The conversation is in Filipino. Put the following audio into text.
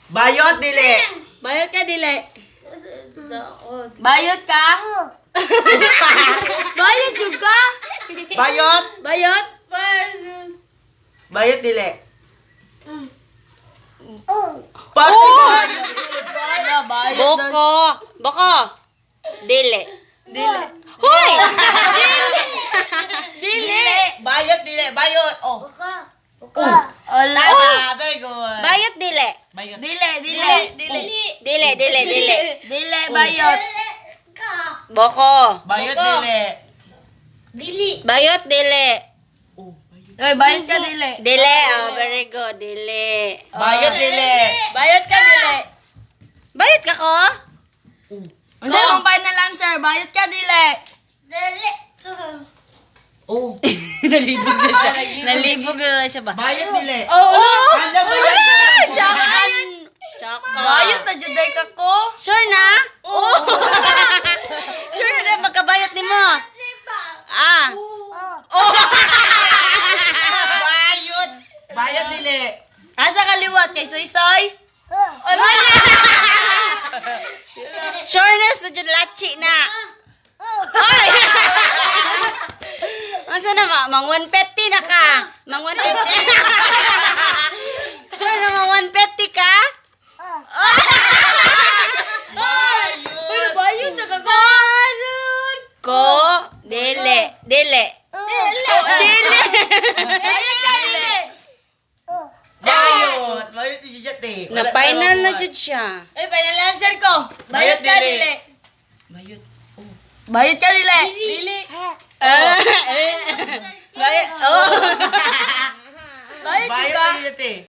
Bayot, dili. Bayot ka, dili. Bayot ka? Bayot juga. Bayot. Bayot? Bayot, dili. Boko. Boko. Dili. Dili. Hoy! Dili. Bayot, dili. Bayot. Oh. Ala. Tama. Very good. Bayot dili. Bayot. Dili, dili. Dili. Dili, dili, dili. Dili, bayot. Boko. Bayot, Boko. dili. Bayot dili. Oh, bayot. Oy, bayot ka, dili. Dili. Oh, very good. Dili. Bayot, dili. Bayot ka, dili. Bayot ka ko? Ano mong final answer? Bayot ka, dili. Oh. Nalibog na siya. Nalibog na siya ba? Bayot, dili. Oh! Alam mo yan. Tsaka. Tsaka. Bayot na juday ka ko. Sure na? Oh. Sure na rin pagkabayot ni mo? Ah. Oh. Bayot. Bayot, dili. Asa kaliwat kay Soy-Soy? Sureness na dyan lachi na. Ay! Asa na mang 150 na ka? Mang 150. Sure na mang 150 ka? Bayot. Bayot na ka ko. Ko, dili. Dili. Oh, dili. Dili. Bayot. Bayot, dili siya, te. Na final na dyan siya. Ay, final answer ko. Bayot Bayot, ka, dili. dili. Bayot. Oh. Bayot ka, dili. Dili. Bayot. Oh. Bayot Bayot, ka. dili siya, te.